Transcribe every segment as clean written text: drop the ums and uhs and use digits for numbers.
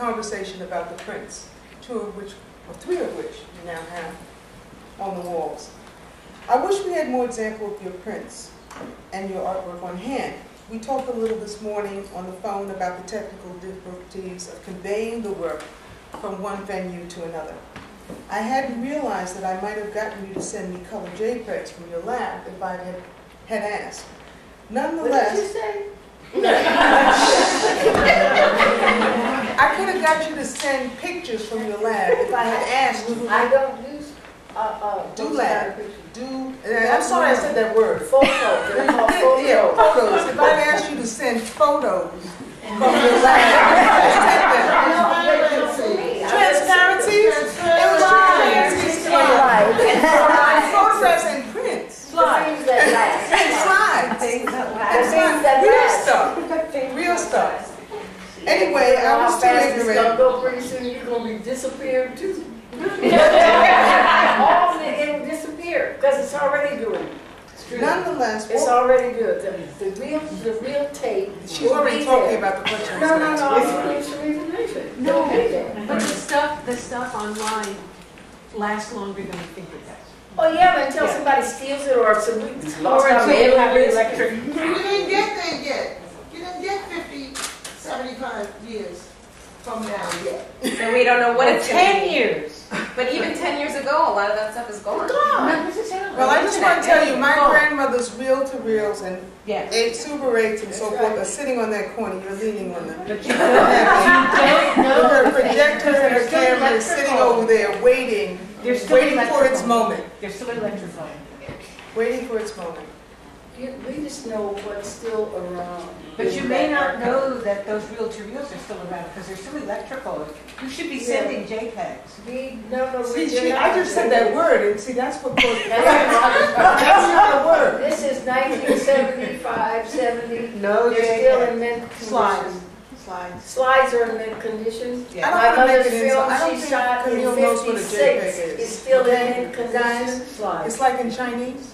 conversation about the prints, three of which you now have on the walls. I wish we had more examples of your prints and your artwork on hand. We talked a little this morning on the phone about the technical difficulties of conveying the work from one venue to another. I hadn't realized that I might have gotten you to send me color JPEGs from your lab if I had asked. Nonetheless, what did you say? I could have got you to send pictures from your lab if I had asked you. I don't use do lab. I'm sorry I said that word. Photos. They're called photos. Yeah, photos. If I'd asked you to send photos from your lab, transparencies? It was transparencies. Photographs and prints. Slides. And slides. Real stuff. Real stuff. Anyway, I was too ignorant. It's going to go pretty soon. You're going to be disappeared too. All of it will disappear because it's already good. Nonetheless, it's already good. The real tape. She's already talking about the question. No. But the stuff online lasts longer than we think it does. Oh yeah, but until somebody steals it or some electric. You didn't get there yet. You didn't get 50, 75 years from now yet. So we don't know what it's 10 years. But even 10 years ago, a lot of that stuff is gone. Well, I just want to tell you, my grandmother's reel-to-reels and Super 8s and so forth are sitting on that corner. You're leaning on them. But you don't know. Her projector and her camera is sitting over there waiting for its moment. They're still electrified. Waiting for its moment. We just know what's still around. But you may not know that those reel-to-reels are still around because they're still electrical. You should be sending JPEGs. See, I just said that word, and see, that's what caused that's not a word. This is 1975, 70. No, they're still in mint condition. Slides are in mint condition. Yeah. My mother's film she shot in '56 is still in mint condition. It's like in Chinese.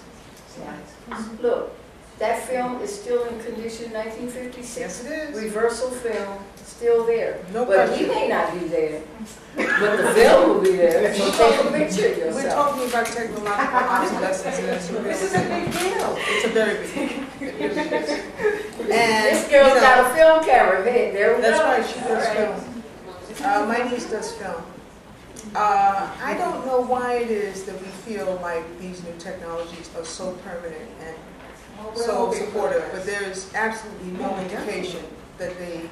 Look, that film is still in condition, 1956. Yes, it is. Reversal film, still there. No but question. he may not be there. But the film will be there. So take a picture of yourself. We're talking about technological obsolescence. This is a big deal. It's a very big deal. And this girl's got a film camera. Hey, there we go. That's right, she does film. My niece does film. I don't know why it is that we feel like these new technologies are so permanent and so supportive, but there is absolutely no indication that they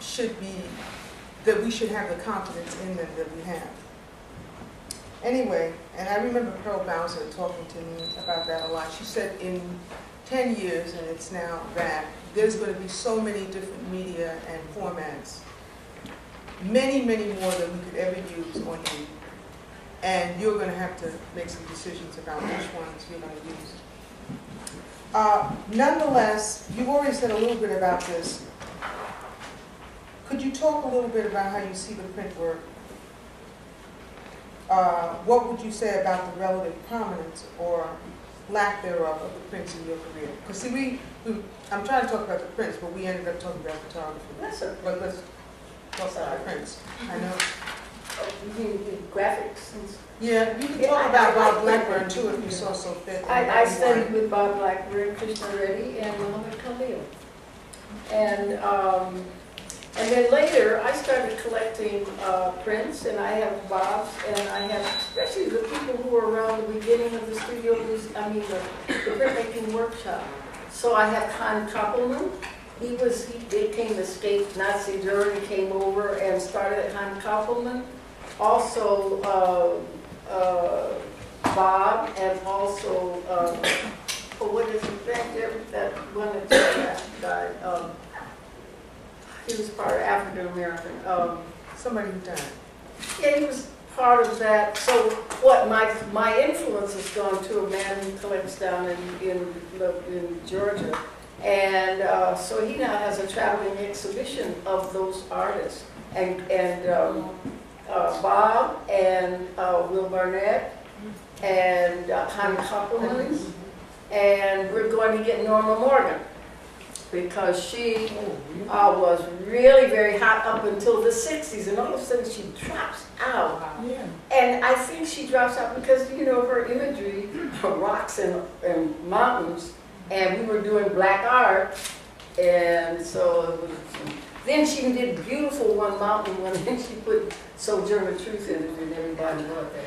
should be, that we should have the confidence in them that we have. Anyway, and I remember Pearl Bowser talking to me about that a lot. She said in 10 years, and it's now that, there's going to be so many different media and formats, many, many more than we could ever use on you. And you're going to have to make some decisions about which ones you're going to use. Nonetheless, you've already said a little bit about this. Could you talk a little bit about how you see the print work? What would you say about the relative prominence or lack thereof of the prints in your career? Because see, I'm trying to talk about the prints, but we ended up talking about photography. But let's talk about the prints. I know. You mean graphics? Yeah, you can talk about Bob Blackburn too if you saw so fit. I studied with Bob Blackburn, Krishna Reddy, and Camille. And then later I started collecting prints, and I have Bob's, and I have especially the people who were around the beginning of the studio, the printmaking workshop. So I have Con Koppelman. He became escaped Nazi Germany, came over and started at Con Koppelman. Also Bob, and also what is it back there? That one that died. He was part of African American. Somebody who died. Yeah, he was part of that. So what my influence has gone to a man who collects down in Georgia. And so he now has a traveling exhibition of those artists. And Bob and Will Barnett and Han Koppelman, and we're going to get Norma Morgan. because she was really very hot up until the 60s, and all of a sudden she drops out. Yeah. And I think she drops out because, you know, her imagery, rocks and mountains, and we were doing black art, and so it was, then she did beautiful one mountain one, and she put Sojourner Truth in it, and everybody loved that.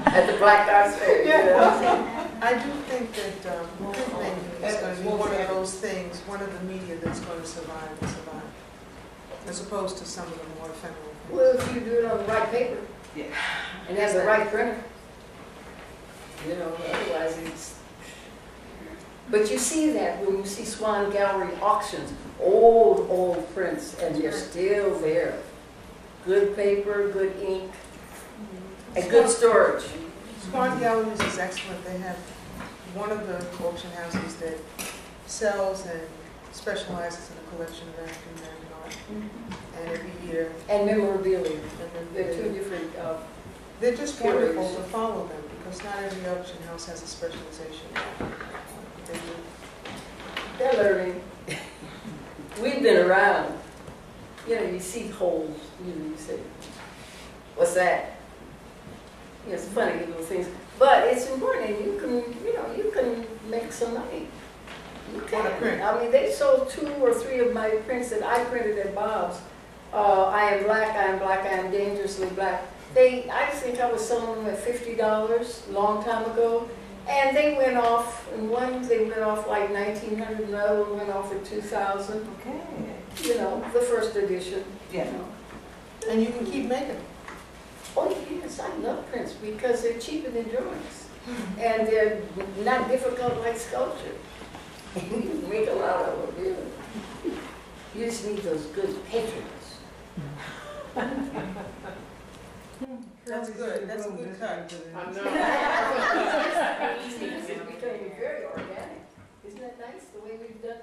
At the Black Art Fair, you know? I do think that printmaking is going to be one of those things, one of the media that's going to survive and survive, as opposed to some of the more ephemeral things. Well, if you do it on the right paper, Yeah. and have the right printer, you know, otherwise it's. But you see that when you see Swan Gallery auctions, old prints, and they're still there. Good paper, good ink, and good storage. Swan Galleries is excellent. They have one of the auction houses that sells and specializes in a collection of African American art. And every year, And memorabilia. and then They're two different, they're just periods. wonderful to follow them because not every auction house has a specialization. They do. they're learning. We've been around. You know, you see holes, you know, you say, what's that? You know, it's funny little things. But it's important, and you can, you know, you can make some money. You On a can. print. I mean, they sold 2 or 3 of my prints that I printed at Bob's. I am black, I am black, I am dangerously black. I think I was selling them at $50 a long time ago. And they went off, and they went off like 1900, another one went off at 2000. Okay. You know, the first edition. Yeah. You know. And you can keep making them. Oh yes, I love prints because they're cheaper than drawings. And they're not difficult like sculpture. You can make a lot of them, really. You just need those good patrons. That's good. That's a good cut. I know. It's becoming very organic. Isn't that nice, the way we've done that?